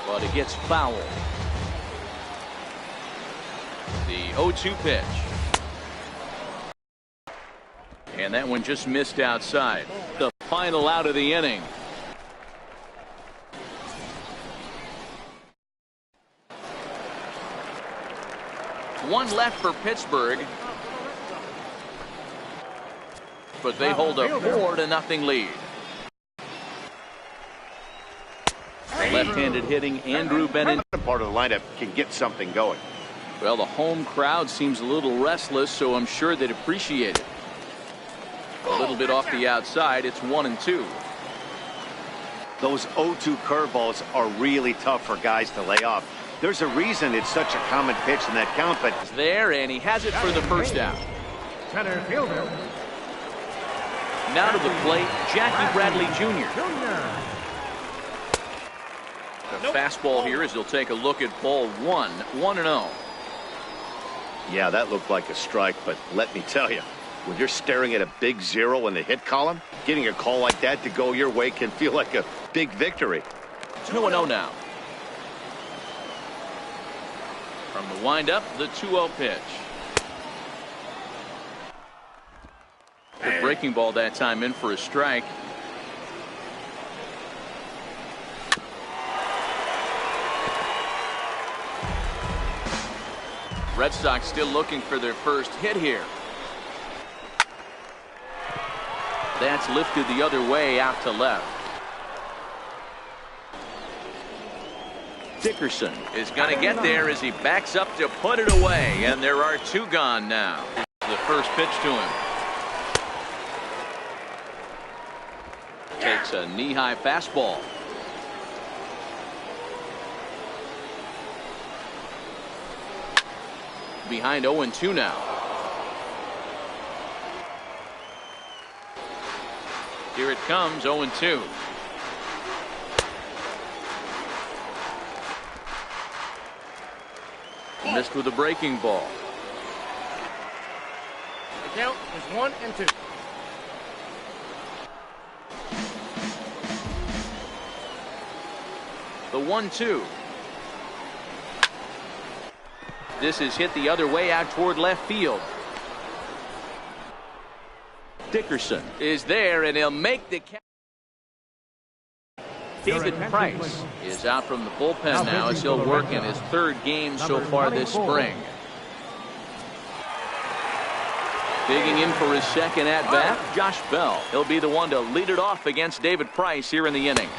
But it gets fouled. The 0-2 pitch. And that one just missed outside. The final out of the inning. One left for Pittsburgh. But they hold a 4-0 lead. Left-handed hitting Andrew Bennett. Part of the lineup can get something going. Well, the home crowd seems a little restless, so I'm sure they'd appreciate it. A little bit off the outside. It's 1-2. Those 0-2 curveballs are really tough for guys to lay off. There's a reason it's such a common pitch in that count, but it's there, and he has it for the first out. Center fielder. Now to the plate, Jackie Bradley Jr. The fastball here as he'll take a look at ball 1, 1-0. Yeah, that looked like a strike, but let me tell you, when you're staring at a big 0 in the hit column, getting a call like that to go your way can feel like a big victory. 2-0 now. From the windup, the 2-0 pitch. The breaking ball that time in for a strike. Red Sox still looking for their first hit here. That's lifted the other way out to left. Dickerson is going to get there as he backs up to put it away, and there are 2 gone now. The first pitch to him. Takes a knee-high fastball. Behind 0-2 now. Here it comes, 0-2. Missed with a breaking ball. The count is 1-2. The 1-2. This is hit the other way out toward left field. Dickerson is there, and he'll make the catch. David Price is out from the bullpen now as he'll work in his 3rd game so far this spring. Digging in for his 2nd at-bat, Josh Bell. He'll be the one to lead it off against David Price here in the inning.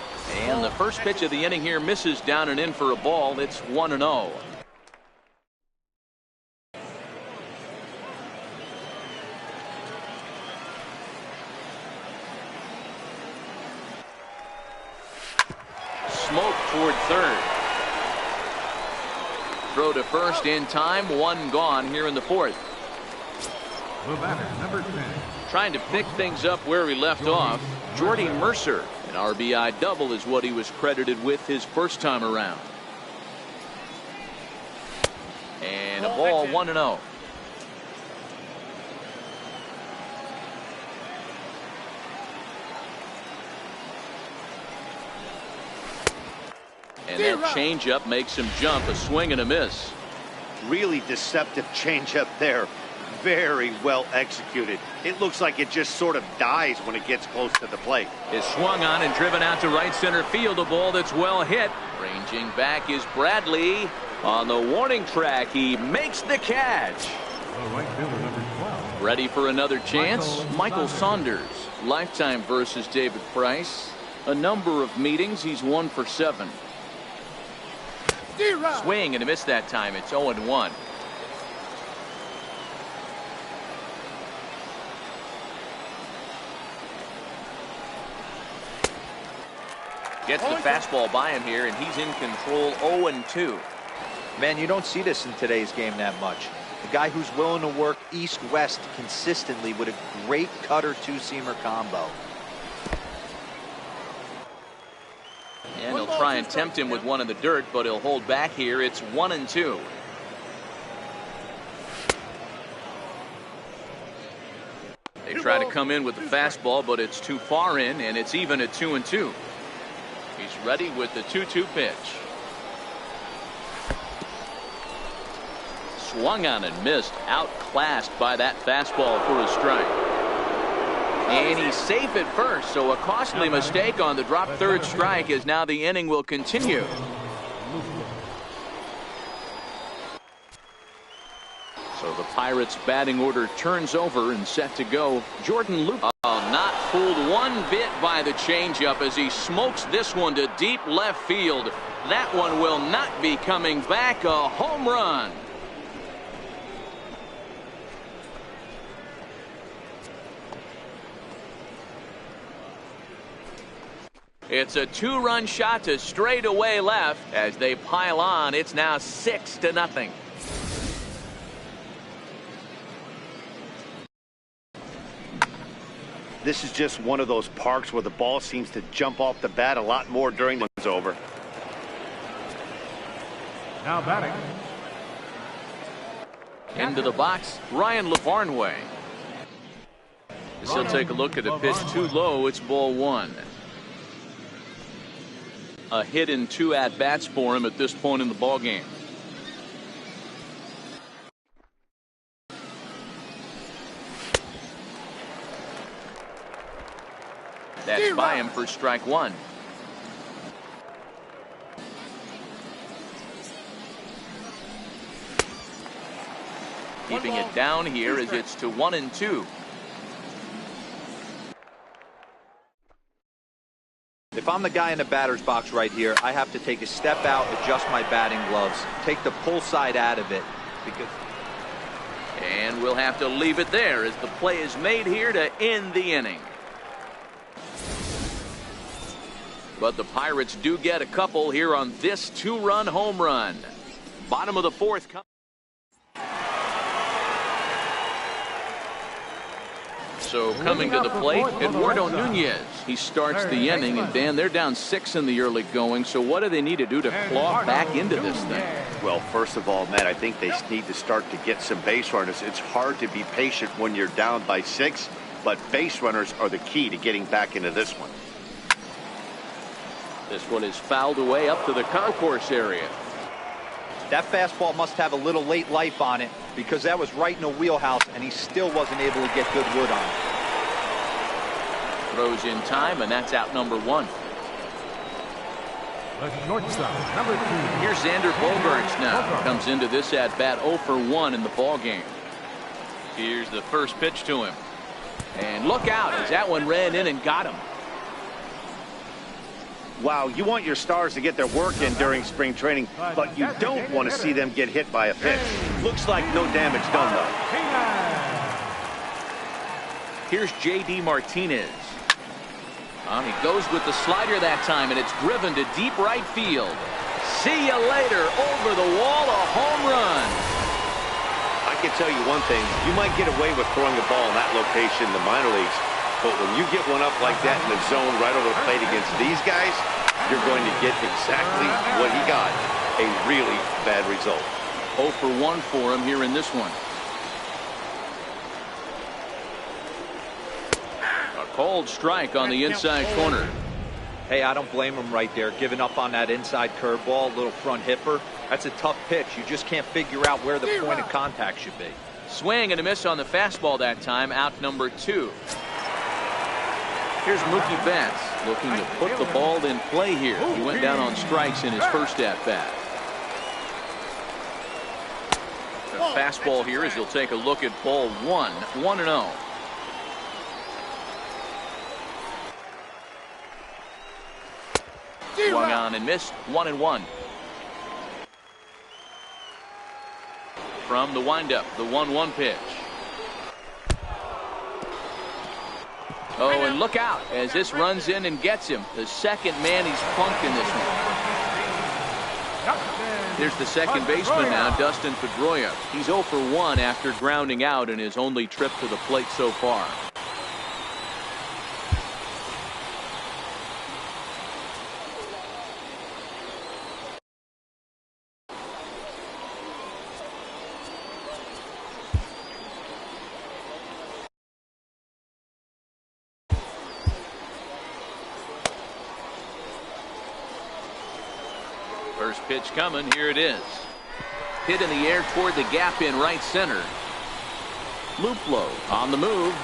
And the first pitch of the inning here misses down and in for a ball. It's 1-0. Smoke toward 3rd. Throw to first in time. 1 gone here in the 4th. The batter, number 10. Trying to pick things up where he left off, Jordy Mercer. An RBI double is what he was credited with his first time around. And a ball, 1-0. And that changeup makes him jump. A swing and a miss. Really deceptive changeup there. Very well executed. It looks like it just sort of dies when it gets close to the plate. Is swung on and driven out to right center field. A ball that's well hit. Ranging back is Bradley. On the warning track, he makes the catch. Right fielder, number 12. Ready for another chance? Michael Saunders. Lifetime versus David Price. A number of meetings. He's 1 for 7. Swing and a miss that time. It's 0-1. Gets the fastball by him here, and he's in control. 0-2. Man, you don't see this in today's game that much. A guy who's willing to work east-west consistently with a great cutter two-seamer combo. And he'll try and tempt him with one in the dirt, but he'll hold back here. It's 1-2. They try to come in with the fastball, but it's too far in, and it's even at 2-2. He's ready with the 2-2 pitch. Swung on and missed. Outclassed by that fastball for a strike. And he's safe at first, so a costly mistake on the drop third strike as now the inning will continue. So the Pirates batting order turns over and set to go. Jordan Luplow not fooled one bit by the changeup as he smokes this one to deep left field. That one will not be coming back. A home run. It's a two-run shot to straightaway left as they pile on. It's now 6-0. This is just one of those parks where the ball seems to jump off the bat a lot more during the one's over. Now batting. Into the box, Ryan LaVarnway. As he'll take a look at a pitch too low. It's ball one. A hit in 2 at-bats for him at this point in the ball game. That's by him for strike one. Keeping it down here as it's to 1-2. If I'm the guy in the batter's box right here, I have to take a step out, adjust my batting gloves, take the pull side out of it. And we'll have to leave it there as the play is made here to end the inning. But the Pirates do get a couple here on this two-run home run. Bottom of the fourth. So coming to the plate, Eduardo Nunez. He starts the inning, and Dan, they're down 6 in the early going. So what do they need to do to claw back into this thing? Well, first of all, Matt, I think they need to start to get some base runners. It's hard to be patient when you're down by 6, but base runners are the key to getting back into this one. This one is fouled away up to the concourse area. That fastball must have a little late life on it because that was right in the wheelhouse and he still wasn't able to get good wood on it. Throws in time, and that's out number 1. The shortstop, number 2. Here's Xander Bogaerts now. Comes into this at bat 0 for 1 in the ball game. Here's the first pitch to him. And look out as that one ran in and got him. Wow, you want your stars to get their work in during spring training, but you don't want to see them get hit by a pitch. Looks like no damage done, though. Here's J.D. Martinez. He goes with the slider that time, and it's driven to deep right field. See you later. Over the wall, a home run. I can tell you one thing. You might get away with throwing the ball in that location in the minor leagues, but when you get one up like that in the zone right over the plate against these guys, you're going to get exactly what he got. A really bad result. 0 for 1 for him here in this one. A cold strike on the inside corner. Hey, I don't blame him right there. Giving up on that inside curveball, little front hipper. That's a tough pitch. You just can't figure out where the point of contact should be. Swing and a miss on the fastball that time. Out number 2. Here's Mookie Betts looking to put the ball in play here. He went down on strikes in his first at-bat. The fastball here as he'll take a look at ball 1. 1-0. Swung on and missed. 1-1. From the windup, the 1-1 pitch. Oh, and look out as this runs in and gets him. The second man he's punked in this one. There's the second baseman now, Dustin Pedroia. He's 0 for 1 after grounding out in his only trip to the plate so far. First pitch coming. Here it is. Hit in the air toward the gap in right center. Luplow on the move.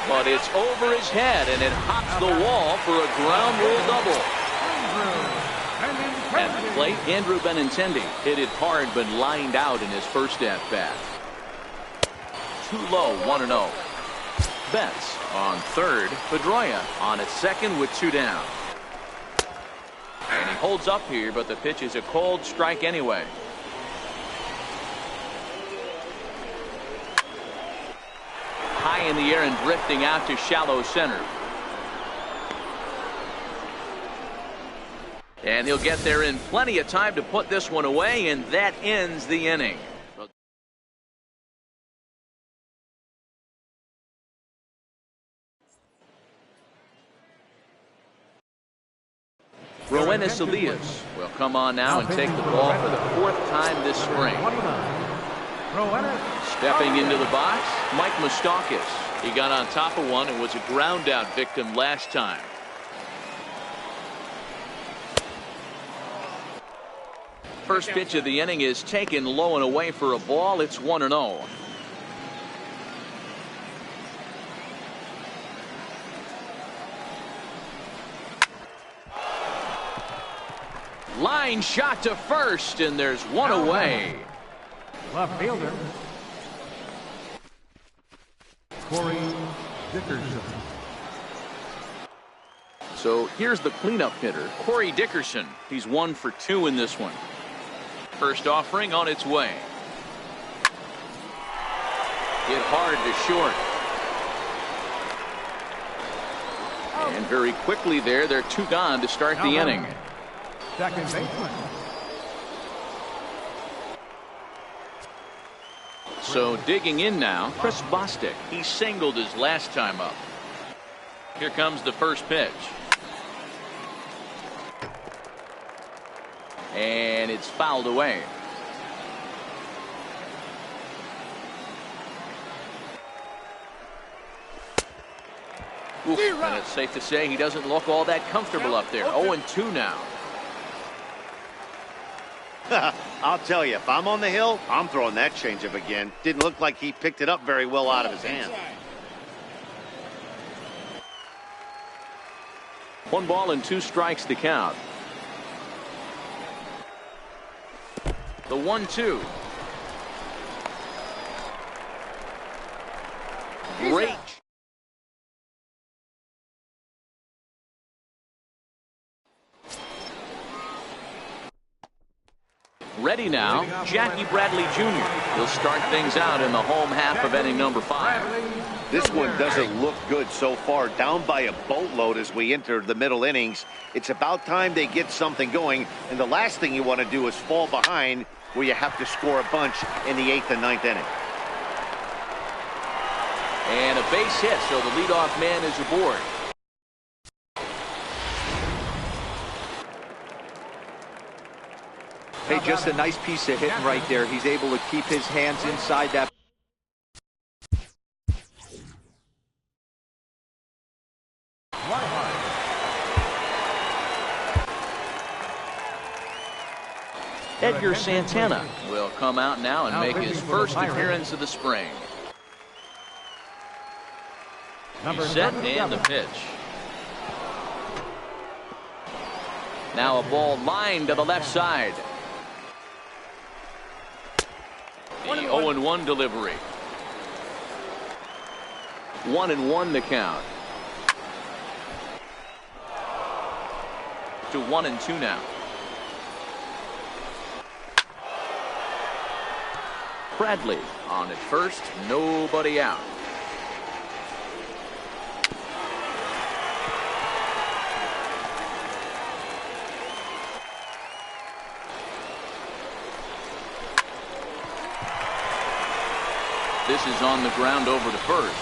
But it's over his head, and it hops the wall for a ground rule double. At the plate, Andrew Benintendi hit it hard but lined out in his first at-bat. Too low, 1-0. Betts on third. Pedroia on at second with 2 down. And he holds up here, but the pitch is a cold strike anyway. High in the air and drifting out to shallow center. And he'll get there in plenty of time to put this one away, and that ends the inning. Roenis Elias will come on now and take the ball for the 4th time this spring. Stepping into the box, Mike Moustakas. He got on top of one and was a ground out victim last time. First pitch of the inning is taken low and away for a ball. It's 1-0. Line shot to first, and there's one away. Left fielder, Corey Dickerson. So here's the cleanup hitter, Corey Dickerson. He's 1 for 2 in this one. First offering on its way. Hit hard to short. And very quickly there, they're 2 gone to start the inning. Second baseman. So digging in now, Chris Bostic. He singled his last time up. Here comes the first pitch. And it's fouled away. Oof, and it's safe to say he doesn't look all that comfortable up there. 0-2 now. I'll tell you, if I'm on the hill, I'm throwing that changeup again. Didn't look like he picked it up very well out of his hand. 1 ball and 2 strikes to count. The 1-2. Great. Ready now, Jackie Bradley Jr. He'll start things out in the home half of inning number 5. This one doesn't look good so far. Down by a boatload as we enter the middle innings. It's about time they get something going, and the last thing you want to do is fall behind where you have to score a bunch in the 8th and 9th inning. And a base hit, so the leadoff man is aboard. Hey, just a nice piece of hitting right there. He's able to keep his hands inside that. Edgar Santana will come out now and make his first appearance of the spring. He's set and the pitch. Now a ball lined to the left side. The 0-1 delivery. 1-1 the count. To 1-2 now. Bradley on at first, nobody out. This is on the ground over to first.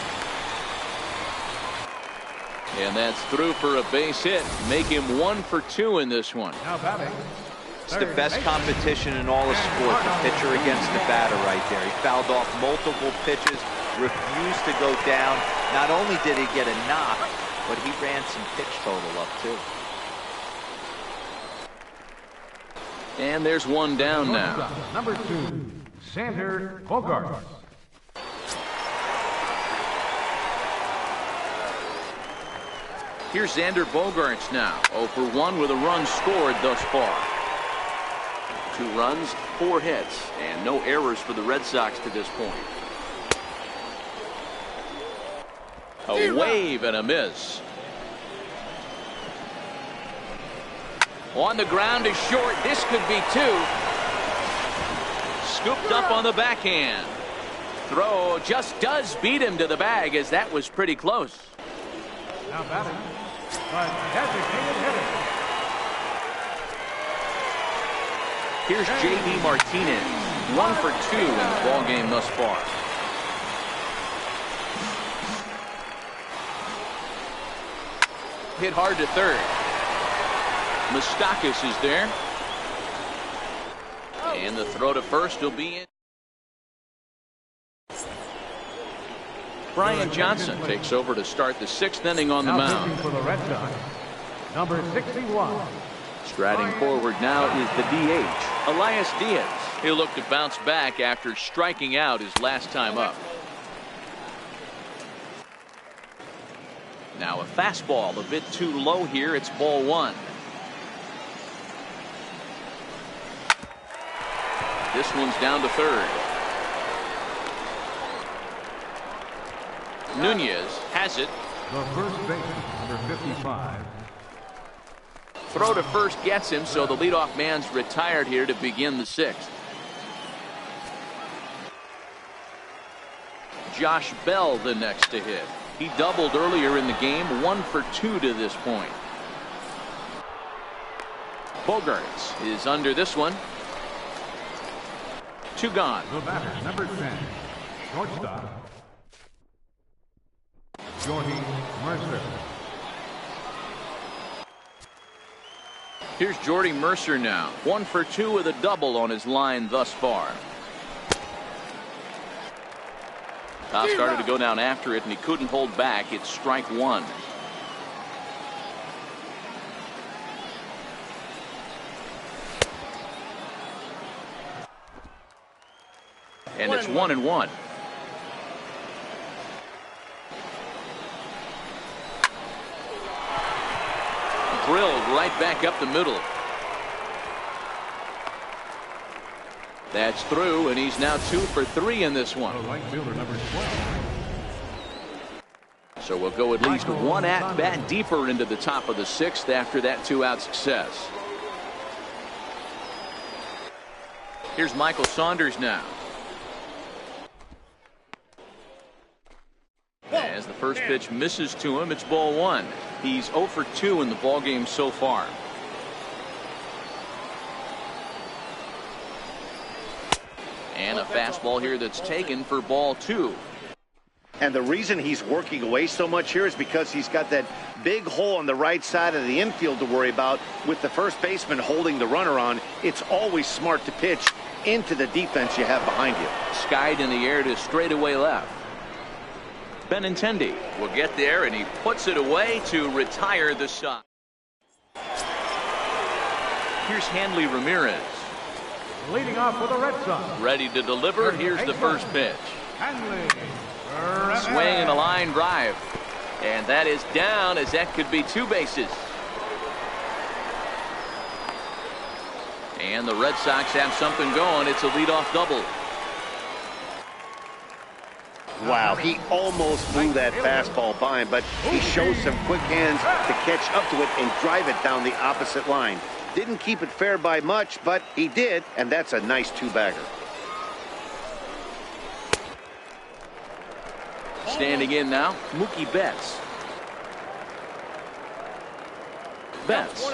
And that's through for a base hit. Make him 1 for 2 in this one. Now batting. It's the best competition in all of sport, the pitcher against the batter right there. He fouled off multiple pitches, refused to go down. Not only did he get a knock, but he ran some pitch total up too. And there's one down now. Number 2, Xander Bogaerts. Here's Xander Bogaerts now. 0 for 1 with a run scored thus far. 2 runs, 4 hits, and no errors for the Red Sox to this point. A wave and a miss. On the ground is short. This could be 2. Scooped up on the backhand. Throw just does beat him to the bag, as that was pretty close. Now batting, the designated hitter. Here's J.D. Martinez. 1 for 2 in the ball game thus far. Hit hard to third. Moustakas is there. And the throw to first will be in. Brian Johnson takes over to start the 6th inning on the mound. For the Red Sox, number 61. Striding forward now is the DH, Elias Diaz. He'll look to bounce back after striking out his last time up. Now a fastball a bit too low here. It's ball 1. This one's down to third. Nunez has it. The first baseman, number 55. Throw to first gets him, so the leadoff man's retired here to begin the 6th. Josh Bell the next to hit. He doubled earlier in the game, 1 for 2 to this point. Bogaerts is under this one. 2 gone. The batter, number 10, shortstop, Jordy Mercer. Here's Jordy Mercer now. 1 for 2 with a double on his line thus far. Top started to go down after it, and he couldn't hold back. It's strike 1. And it's 1-1. Drilled right back up the middle. That's through, and he's now 2 for 3 in this one. The right fielder, number 12. So we'll go at least one at bat deeper into the top of the 6th after that 2-out success. Here's Michael Saunders now. As the first pitch misses to him, it's ball 1. He's 0 for 2 in the ball game so far. And a fastball here that's taken for ball 2. And the reason he's working away so much here is because he's got that big hole on the right side of the infield to worry about. With the first baseman holding the runner on, it's always smart to pitch into the defense you have behind you. Skied in the air to straightaway left. Benintendi will get there, and he puts it away to retire the side. Here's Hanley Ramirez. Leading off for the Red Sox. Ready to deliver. Here's the first pitch. Hanley. Swing and a line drive. And that is down, as that could be 2 bases. And the Red Sox have something going. It's a leadoff double. Wow, he almost blew that fastball by him, but he shows some quick hands to catch up to it and drive it down the opposite line. Didn't keep it fair by much, but he did, and that's a nice 2-bagger. Standing in now, Mookie Betts. Betts.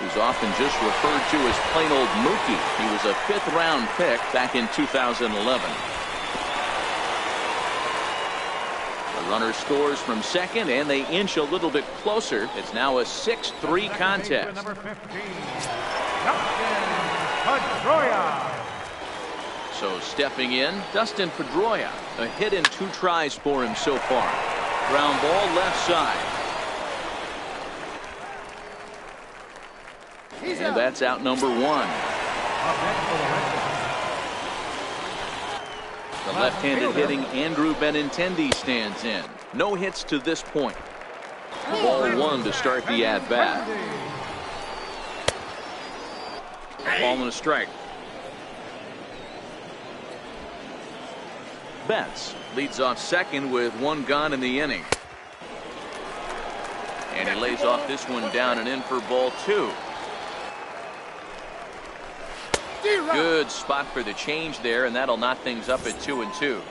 He's often just referred to as plain old Mookie. He was a 5th-round pick back in 2011. The runner scores from second, and they inch a little bit closer. It's now a 6-3 contest. Number 15, Dustin Pedroia. So stepping in, Dustin Pedroia. A hit in 2 tries for him so far. Ground ball left side. And that's out number 1. Up next for the Red Sox. The left-handed hitting Andrew Benintendi stands in. No hits to this point. Ball 1 to start the at-bat. Ball and a strike. Betts leads off second with 1 gone in the inning. And he lays off this one down and in for ball 2. Good spot for the change there, and that'll knot things up at 2-2.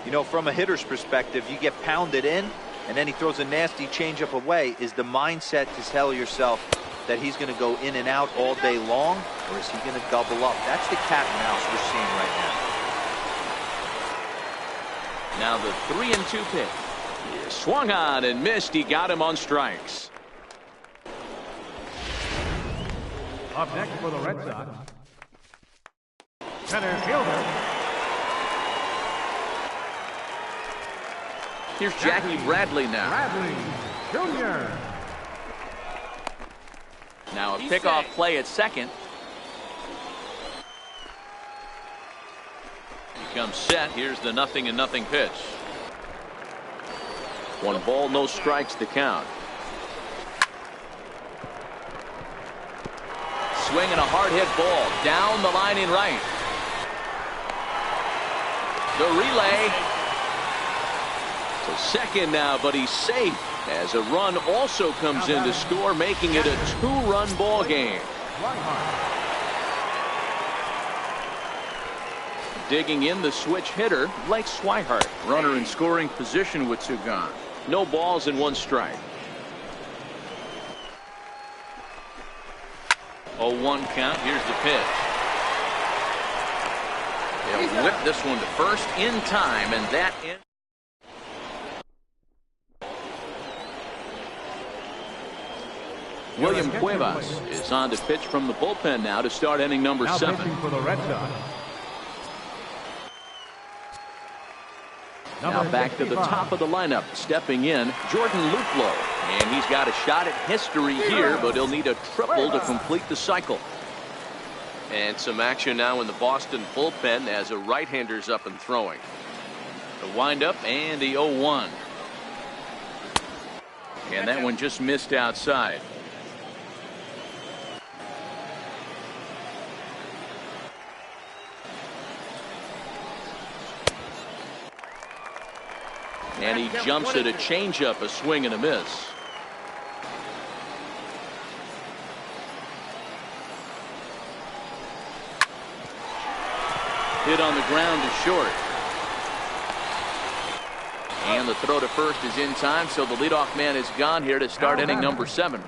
You know, from a hitter's perspective, you get pounded in, and then he throws a nasty changeup away. Is the mindset to tell yourself that he's going to go in and out all day long, or is he going to double up? That's the cat and mouse we're seeing right now. Now the 3-2 pitch. He swung on and missed. He got him on strikes. Up next for the Red Sox, center fielder. Here's Jackie Bradley now. Bradley Jr. Now a pickoff play at second. He comes set. Here's the 0-0 pitch. 1 ball, no strikes to count. Swing and a hard hit ball down the line in right. The relay to second now, but he's safe as a run also comes in to score, making it a 2-run ball game. Digging in the switch hitter, Blake Swihart. Runner in scoring position with 2 gone. No balls and 1 strike. 0-1 count. Here's the pitch. They'll whip this one to first in time, and that ends. William Cuevas is on to pitch from the bullpen now to start inning number 7. Pitching for the Red Sox. Now back to the top of the lineup, stepping in, Jordan Luplow. And he's got a shot at history here, but he'll need a triple to complete the cycle. And some action now in the Boston bullpen as a right-hander's up and throwing. The windup and the 0-1. And that one just missed outside. And he jumps at a changeup, a swing and a miss. Hit on the ground to short. And the throw to first is in time, so the leadoff man is gone here to start inning number 7.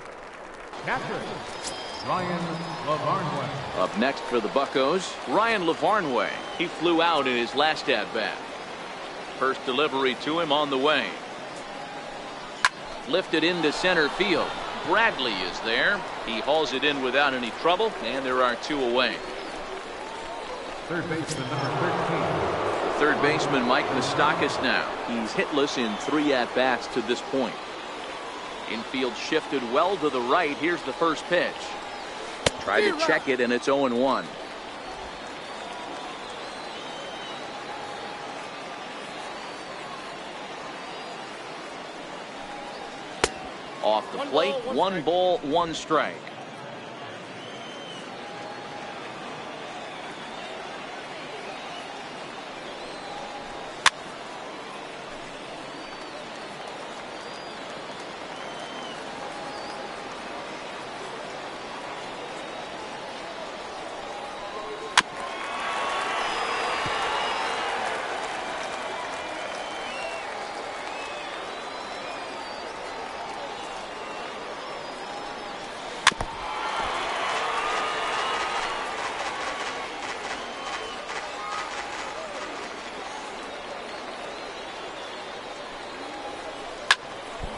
Catcher, Ryan LaVarnway. Up next for the Buccos, Ryan LaVarnway. He flew out in his last at-bat. First delivery to him on the way. Lifted into center field. Bradley is there. He hauls it in without any trouble, and there are 2 away. Third baseman number 13. The third baseman Mike Moustakas now. He's hitless in 3 at-bats to this point. Infield shifted well to the right. Here's the first pitch. Tried to check it, and it's 0-1. Off the plate, 1 ball, 1 strike.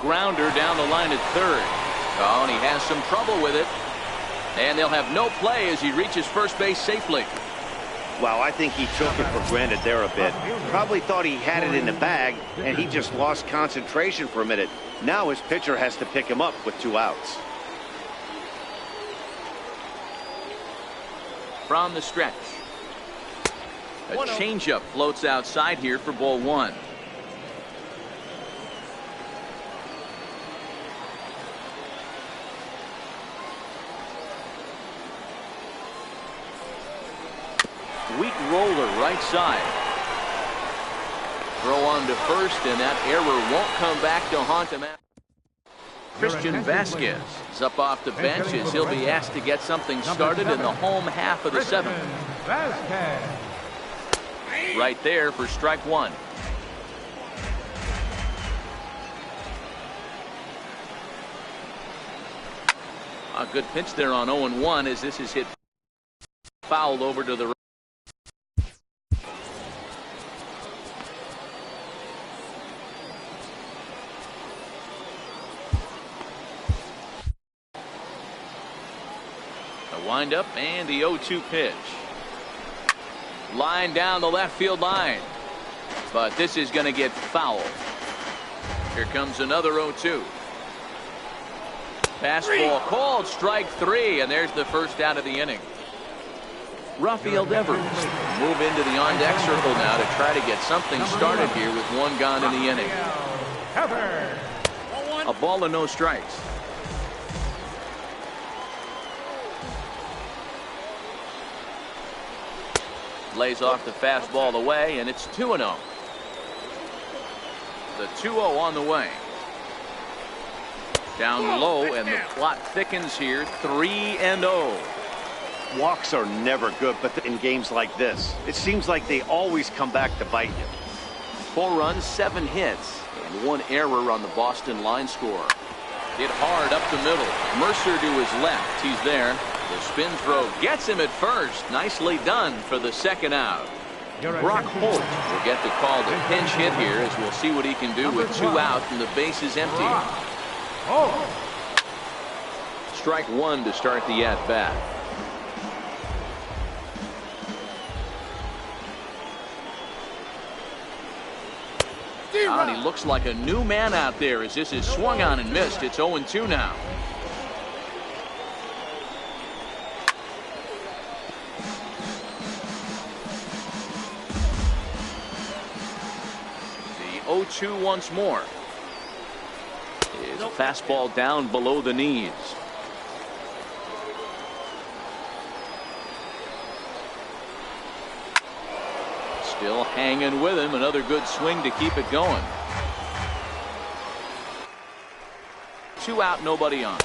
Grounder down the line at third. Oh, and he has some trouble with it. And they'll have no play as he reaches first base safely. Well, I think he took it for granted there a bit. Probably thought he had it in the bag, and he just lost concentration for a minute. Now his pitcher has to pick him up with 2 outs. From the stretch. A changeup floats outside here for ball 1. Weak roller right side. Throw on to first, and that error won't come back to haunt him. Christian Vasquez is up off the bench as he'll be asked to get something started in the home half of the 7th. Right there for strike 1. A good pitch there on 0-1 as this is hit foul over to the right. The windup and the 0-2 pitch. Line down the left field line. But this is going to get foul. Here comes another 0-2. Fastball called, strike 3, and there's the first out of the inning. Rafael Devers move into the on-deck circle now to try to get something started here with 1 gone in the inning. A ball and no strikes. Lays off the fastball away, and it's 2-0. The 2-0 on the way. Down low, and the plot thickens here. 3-0. Walks are never good, but in games like this, it seems like they always come back to bite you. 4 runs, 7 hits, and 1 error on the Boston line score. Hit hard up the middle. Mercer to his left. He's there. The spin throw gets him at first. Nicely done for the 2nd out. Brock Holt will get the call to pinch hit here as we'll see what he can do with 2 out and the base is empty. Strike 1 to start the at-bat. And he looks like a new man out there as this is swung on and missed. It's 0-2 now. The 0-2 once more. Is a fastball down below the knees. Still hanging with him. Another good swing to keep it going. 2 out, nobody on.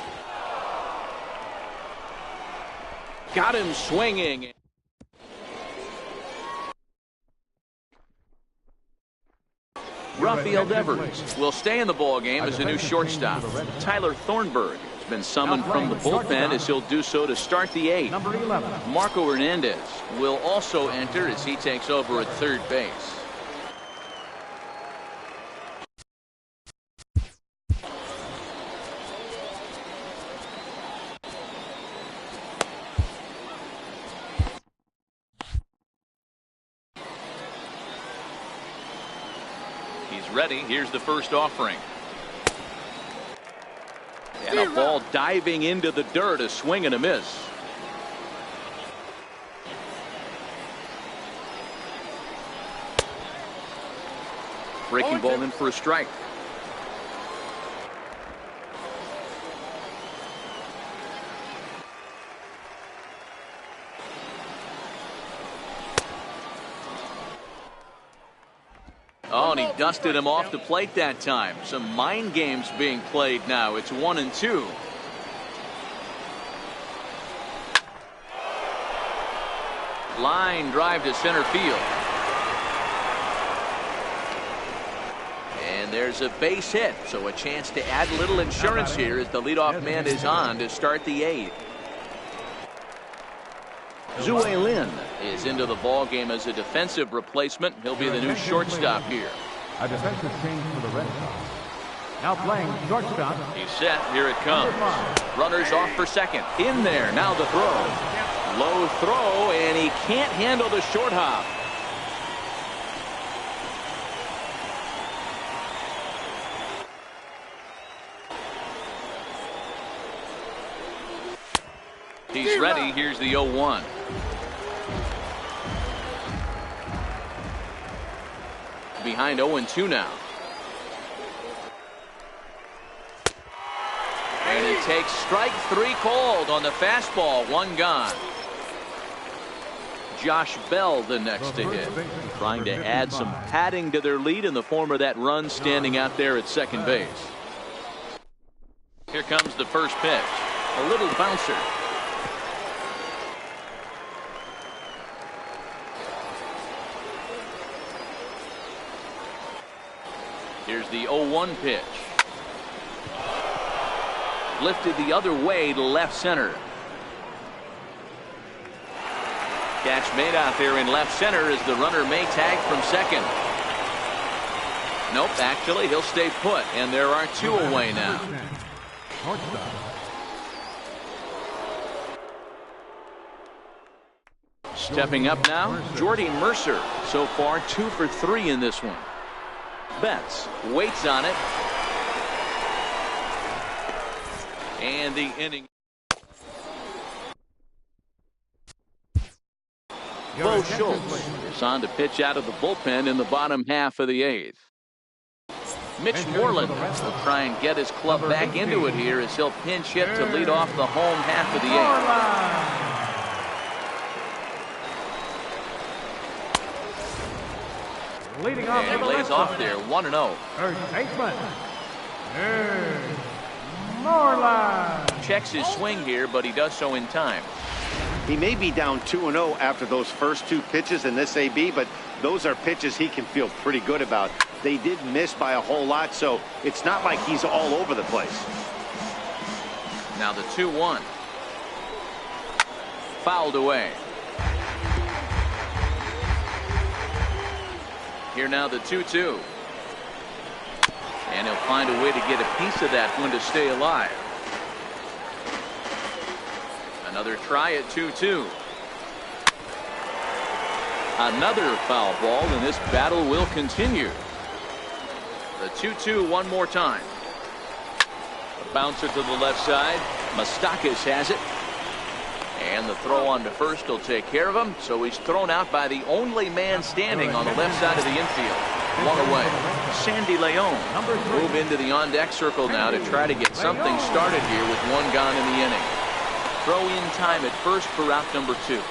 Got him swinging. Rafael Devers will stay in the ball game as a new shortstop. Tyler Thornburg has been summoned from the bullpen as he'll do so to start the 8th. Marco Hernandez will also enter as he takes over at third base. He's ready. Here's the first offering. And a ball diving into the dirt, a swing and a miss. Breaking ball in for a strike. Oh, and he dusted him off the plate that time. Some mind games being played now. It's 1-2. Line drive to center field. And there's a base hit, so a chance to add a little insurance here as the leadoff man is on to start the 8th. Zue Lin is into the ball game as a defensive replacement. He'll be the new shortstop here. A defensive change for the Red Sox. Now playing shortstop. He's set. Here it comes. Runners off for second. In there. Now the throw. Low throw, and he can't handle the short hop. He's ready. Here's the 0-1. Behind 0-2 now. And he takes strike 3 called on the fastball. 1 gone. Josh Bell the next to hit. Trying to add some padding to their lead in the form of that run standing out there at second base. Here comes the first pitch. A little bouncer. Here's the 0-1 pitch. Lifted the other way to left center. Catch made out there in left center as the runner may tag from second. Nope, actually he'll stay put, and there are 2 away now. Stepping up now, Jordy Mercer. So far 2 for 3 in this one. Betts waits on it. And the inning. Bo Schultz is on to pitch out of the bullpen in the bottom half of the 8th. Mitch Moreland will try and get his club back into it here as he'll pinch hit to lead off the home half of the 8th. Leading off, and he lays off there, 1-0. First baseman, Moreland. Checks his swing here, but he does so in time. He may be down 2-0 after those first 2 pitches in this AB, but those are pitches he can feel pretty good about. They did miss by a whole lot, so it's not like he's all over the place. Now the 2-1. Fouled away. Here now the 2-2. And he'll find a way to get a piece of that one to stay alive. Another try at 2-2. Another foul ball, and this battle will continue. The 2-2 one more time. A bouncer to the left side. Moustakas has it. And the throw on to first will take care of him. So he's thrown out by the only man standing on the left side of the infield. 1 away. Sandy Leon move into the on-deck circle now to try to get something started here with 1 gone in the inning. Throw in time at first for out number 2.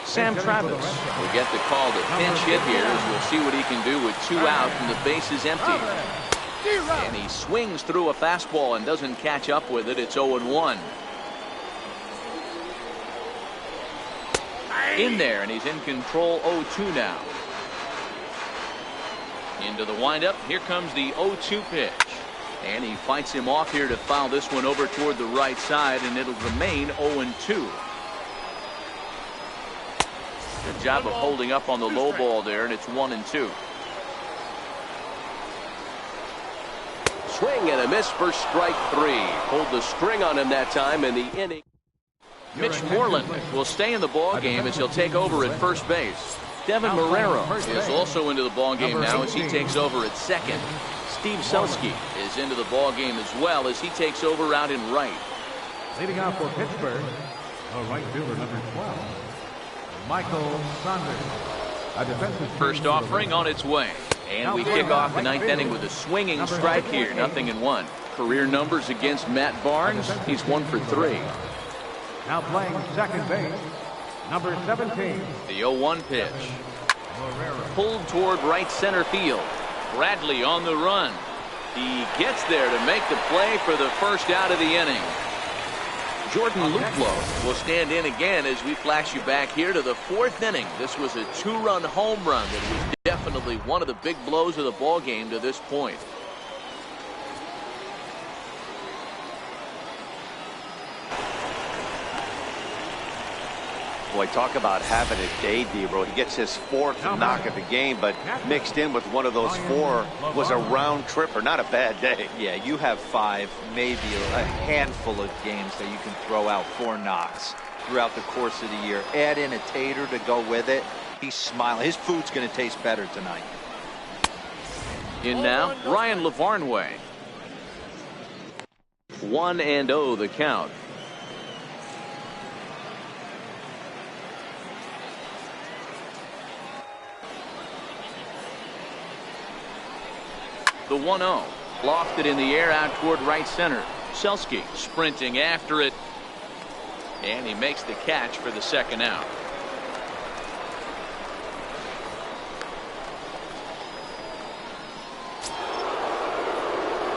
Sam Travis will get the call to pinch hit here as we'll see what he can do with 2 out and the base is empty. And he swings through a fastball and doesn't catch up with it. It's 0-1. In there, and he's in control. 0-2 now. Into the windup. Here comes the 0-2 pitch. And he fights him off here to foul this one over toward the right side, and it'll remain 0-2. Good job of holding up on the low ball there, and it's 1-2. Swing and a miss for strike 3. Pulled the string on him that time in the inning. Mitch Moreland will stay in the ball game as he'll take over at first base. Devin Marrero is also into the ball game now as he takes over at second. Steve Selski is into the ball game as well as he takes over out in right. Leading off for Pittsburgh, the right fielder, number 12, Michael Saunders. A defensive first offering on its way. And we kick off the 9th inning with a swinging strike here. 0-1. Career numbers against Matt Barnes. He's 1 for 3. Now playing second base, number 17. The 0-1 pitch. Pulled toward right center field. Bradley on the run. He gets there to make the play for the first out of the inning. Jordan Luplow will stand in again as we flash you back here to the 4th inning. This was a 2-run home run that was definitely one of the big blows of the ball game to this point. Boy, talk about having a day, Debro. He gets his 4th knock of the game, but mixed in with one of those 4 was a round tripper. Not a bad day. Yeah, you have 5, maybe a handful of games that you can throw out 4 knocks. throughout the course of the year. Add in a tater to go with it. He's smiling. His food's going to taste better tonight. In now, Ryan Lavarnway. 1-0 the count. The 1-0. Lofted in the air out toward right center. Selski sprinting after it. And he makes the catch for the second out.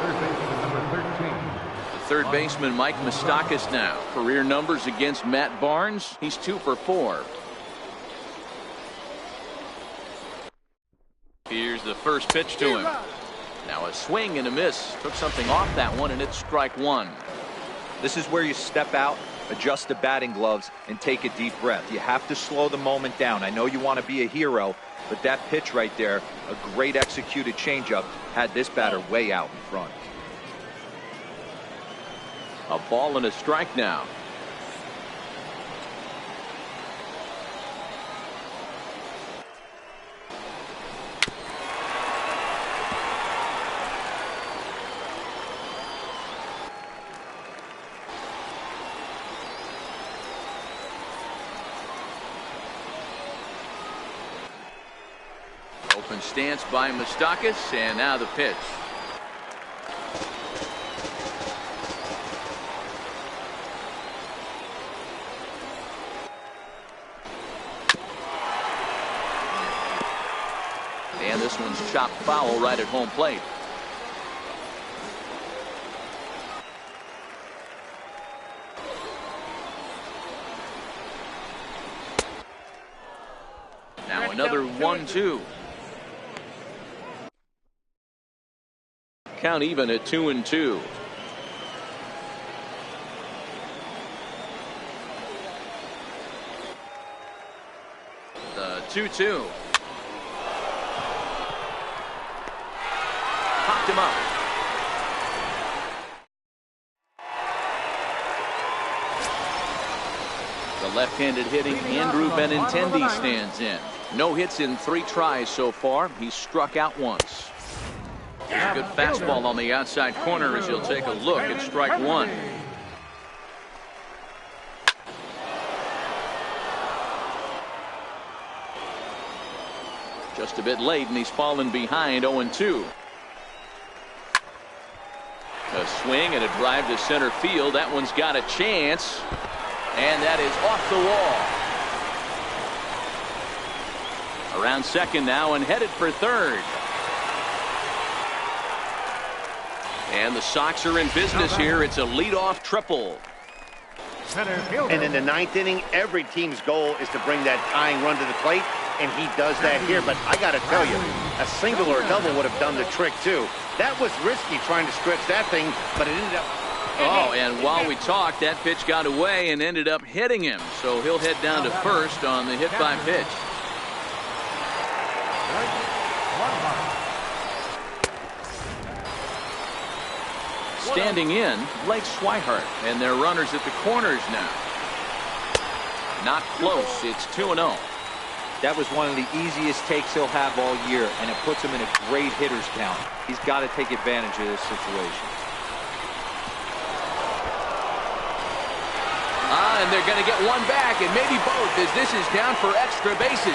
Third baseman number 13. The third baseman Mike Moustakas now. Career numbers against Matt Barnes. He's 2 for 4. Here's the first pitch to him. Now a swing and a miss. Took something off that one, and it's strike one. This is where you step out, adjust the batting gloves, and take a deep breath. You have to slow the moment down. I know you want to be a hero, but that pitch right there, a great executed changeup, had this batter way out in front. A ball and a strike now. Open stance by Moustakas, and now the pitch. And this one's chopped foul right at home plate. Now another 1-2. Count even at 2-2. The 2-2. Popped him up. The left-handed hitting Andrew Benintendi stands in. No hits in 3 tries so far. He's struck out once. Here's a good fastball on the outside corner as he'll take a look at strike one. Just a bit late, and he's fallen behind 0-2. A swing and a drive to center field. That one's got a chance, and that is off the wall. Around second now and headed for third. And the Sox are in business here. It's a leadoff triple. And in the 9th inning, every team's goal is to bring that tying run to the plate, and he does that here. But I got to tell you, a single or a double would have done the trick, too. That was risky trying to stretch that thing, but it ended up... Oh, and while we talked, that pitch got away and ended up hitting him. So he'll head down to first on the hit by pitch. Standing in, Blake Swihart, and their runners at the corners now. Not close. It's 2-0. That was one of the easiest takes he'll have all year, and it puts him in a great hitter's count. He's got to take advantage of this situation. And they're going to get one back, and maybe both, as this is down for extra bases.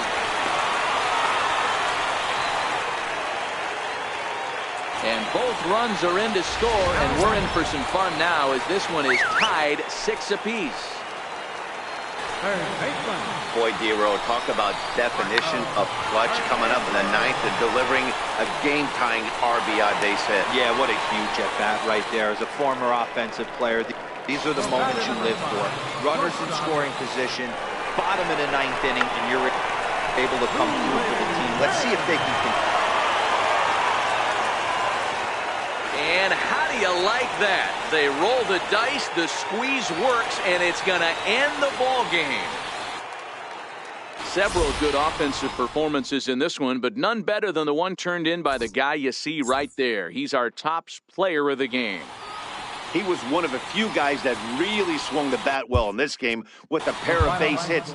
And both runs are in to score, and we're in for some fun now as this one is tied 6 apiece. Boy, D-Row, talk about definition of clutch coming up in the 9th and delivering a game-tying RBI base hit. Yeah, what a huge at-bat right there. As a former offensive player, these are the moments you live for. Runners in scoring position, bottom of the 9th inning, and you're able to come through for the team. Let's see if they can... And how do you like that? They roll the dice, the squeeze works, and it's going to end the ball game. Several good offensive performances in this one, but none better than the one turned in by the guy you see right there. He's our top player of the game. He was one of a few guys that really swung the bat well in this game with a pair of base hits.